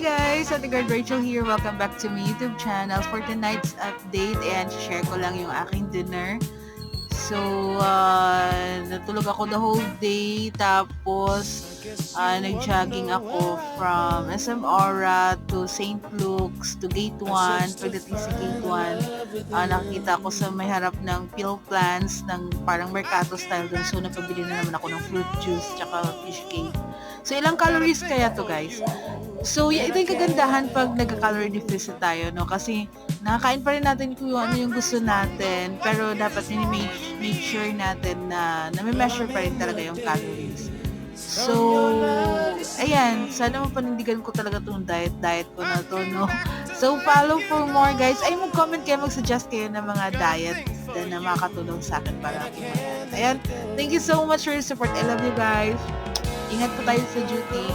guys! Ate Guard Rachel here. Welcome back to my YouTube channel. For tonight's update, ayan, share ko lang yung aking dinner. So, natulog ako the whole day. Tapos, nag-jogging ako from SM Aura to St. Luke's to Gate 1. Pagdating sa Gate 1, nakita ako sa may harap ng pill plants ng parang mercato style dun. So, napabili na naman ako ng fruit juice tsaka fish cake. So, ilang calories kaya to guys? So, ito yung kagandahan pag nagka-calorie deficit tayo, no? Kasi, nakakain pa rin natin kung ano yung gusto natin, pero dapat make sure natin na nami-measure pa rin talaga yung calories. So, ayan, sana mapanindigan ko talaga itong diet ko na to, no? So, follow for more, guys. Ay, mag-comment kayo, mag-suggest kayo ng mga diet na makakatulong sa akin para kumayat. Ayan, thank you so much for your support. I love you guys. Ingat po tayo sa duty.